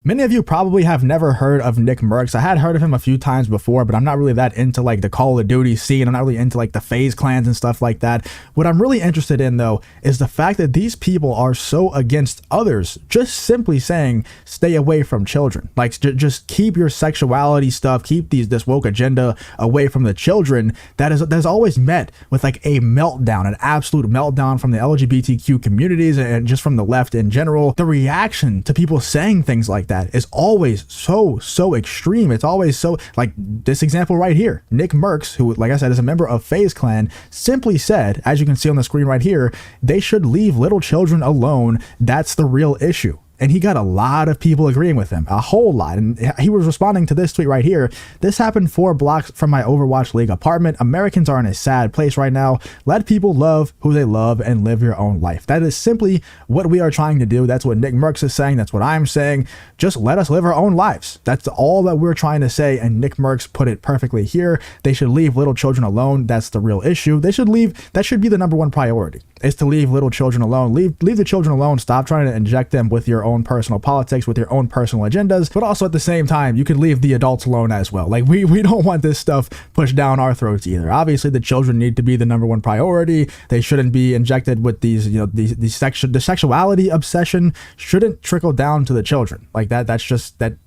Many of you probably have never heard of Nick Mercs. I had heard of him a few times before, but I'm not really that into like the Call of Duty scene. I'm not really into like the FaZe clans and stuff like that. What I'm really interested in though is the fact that these people are so against others just simply saying stay away from children. Like just keep your sexuality stuff, keep this woke agenda away from the children. That's always met with like a meltdown, an absolute meltdown from the LGBTQ communities and just from the left in general. The reaction to people saying things like that is always so extreme. It's always so, like this example right here. Nick Mercs, who like I said is a member of FaZe Clan, simply said, as you can see on the screen right here, they should leave little children alone. That's the real issue. And he got a lot of people agreeing with him, a whole lot. And he was responding to this tweet right here. This happened 4 blocks from my Overwatch League apartment. Americans are in a sad place right now. Let people love who they love and live your own life. That is simply what we are trying to do. That's what Nick Mercs is saying. That's what I'm saying. Just let us live our own lives. That's all that we're trying to say. And Nick Mercs put it perfectly here. They should leave little children alone. That's the real issue. They should leave. That should be the #1 priority, is to leave little children alone. Leave the children alone. Stop trying to inject them with your own personal politics, with your own personal agendas. But also at the same time, you could leave the adults alone as well. Like we don't want this stuff pushed down our throats either. Obviously the children need to be the #1 priority. They shouldn't be injected with these, you know, the sexuality obsession shouldn't trickle down to the children. Like that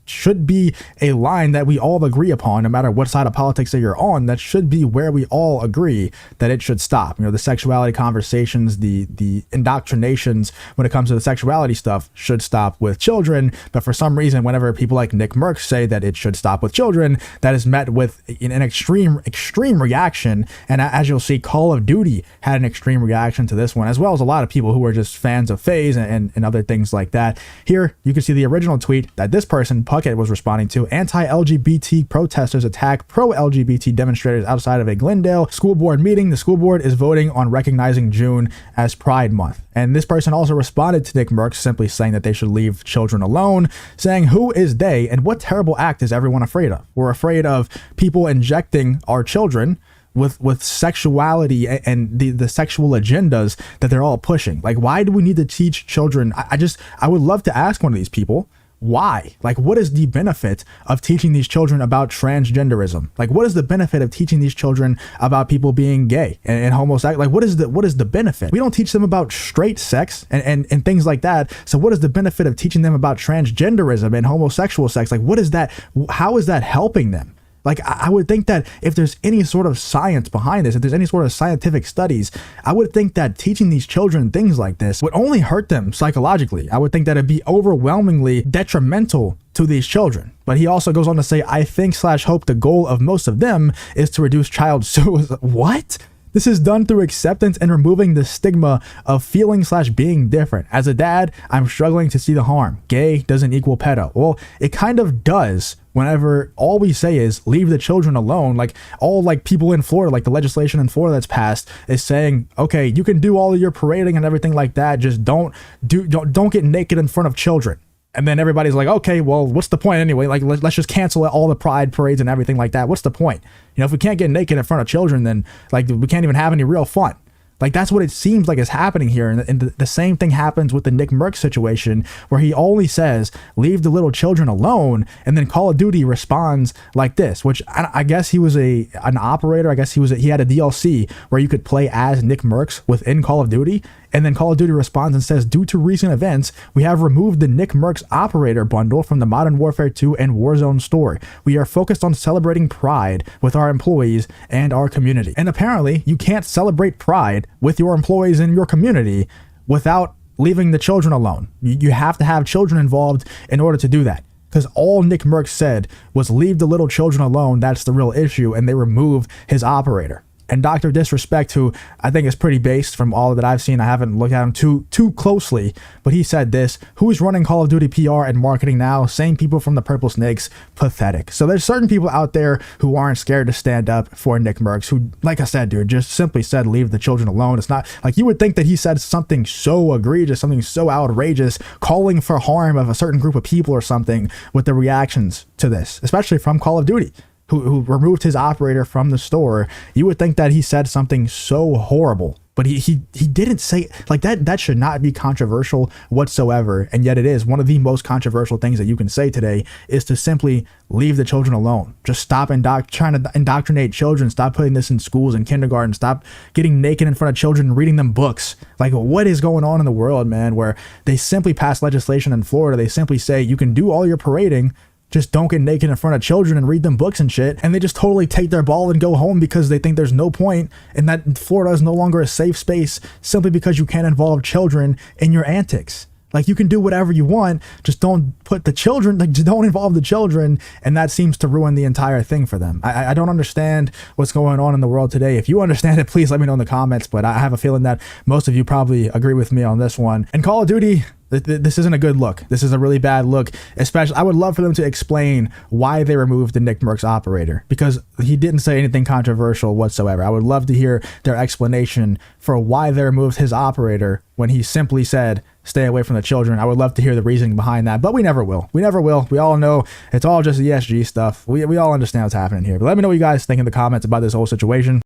should be a line that we all agree upon, no matter what side of politics that you're on. That should be where we all agree that it should stop. You know, the sexuality conversations, the indoctrinations when it comes to the sexuality stuff should stop with children. But for some reason, whenever people like Nick Mercs say that it should stop with children, that is met with an extreme reaction. And as you'll see, Call of Duty had an extreme reaction to this one, as well as a lot of people who are just fans of FaZe and other things like that. Here you can see the original tweet that this person Puckett was responding to. Anti-LGBT protesters attack pro-LGBT demonstrators outside of a Glendale school board meeting. The school board is voting on recognizing June as Pride Month. And this person also responded to Nick Mercs, simply saying that they should leave children alone, saying, who is they and what terrible act is everyone afraid of? We're afraid of people injecting our children with sexuality and the sexual agendas that they're all pushing. Like, why do we need to teach children? I would love to ask one of these people, why? Like, what is the benefit of teaching these children about transgenderism? Like, what is the benefit of teaching these children about people being gay and homosexual? Like, what is the benefit? We don't teach them about straight sex and things like that. So what is the benefit of teaching them about transgenderism and homosexual sex? Like, what is that? How is that helping them? Like, I would think that if there's any sort of science behind this, if there's any sort of scientific studies, I would think that teaching these children things like this would only hurt them psychologically. I would think that it'd be overwhelmingly detrimental to these children. But he also goes on to say, I think/hope the goal of most of them is to reduce child suicide. What? This is done through acceptance and removing the stigma of feeling/being different. As a dad, I'm struggling to see the harm. Gay doesn't equal pedo. Well, it kind of does whenever all we say is leave the children alone. Like all like people in Florida, like the legislation in Florida that's passed is saying, okay, you can do all of your parading and everything like that. Just don't get naked in front of children. And then everybody's like, okay, well, what's the point anyway? Like, let's just cancel all the pride parades and everything like that. What's the point? You know, if we can't get naked in front of children, then like we can't even have any real fun. Like, that's what it seems like is happening here. And the same thing happens with the Nick Mercs situation, where he only says, leave the little children alone. And then Call of Duty responds like this, which I guess he was an operator. I guess he had a DLC where you could play as Nick Mercs within Call of Duty. And then Call of Duty responds and says, due to recent events, we have removed the Nick Mercs operator bundle from the Modern Warfare 2 and Warzone store. We are focused on celebrating Pride with our employees and our community. And apparently you can't celebrate Pride with your employees and your community without leaving the children alone. You have to have children involved in order to do that. Because all Nick Mercs said was leave the little children alone. That's the real issue. And they removed his operator. And Dr. Disrespect, who I think is pretty based from all that I've seen, I haven't looked at him too closely, but he said this: who's running Call of Duty PR and marketing now? Same people from the Purple Snakes. Pathetic. So there's certain people out there who aren't scared to stand up for Nick Mercs, who, like I said, dude, just simply said leave the children alone. It's not like you would think that he said something so egregious, something so outrageous, calling for harm of a certain group of people or something, with the reactions to this, especially from Call of Duty, who removed his operator from the store. You would think that he said something so horrible But he didn't say like that. That should not be controversial whatsoever. And yet it is. One of the most controversial things that you can say today is to simply leave the children alone. Just stop trying to indoctrinate children. Stop putting this in schools and kindergarten. Stop getting naked in front of children and reading them books. Like, what is going on in the world, man, where they simply pass legislation in Florida. They simply say you can do all your parading, just don't get naked in front of children and read them books and shit. And they just totally take their ball and go home because they think there's no point, and that Florida is no longer a safe space simply because you can't involve children in your antics. Like, you can do whatever you want, just don't put the children, like, just don't involve the children. And that seems to ruin the entire thing for them. I don't understand what's going on in the world today. If you understand it, please let me know in the comments. But I have a feeling that most of you probably agree with me on this one. And Call of Duty, this isn't a good look. This is a really bad look. Especially, I would love for them to explain why they removed the Nick Mercs operator, because he didn't say anything controversial whatsoever. I would love to hear their explanation for why they removed his operator when he simply said, stay away from the children. I would love to hear the reasoning behind that, but we never will. We never will. We all know it's all just ESG stuff. We all understand what's happening here. But let me know what you guys think in the comments about this whole situation.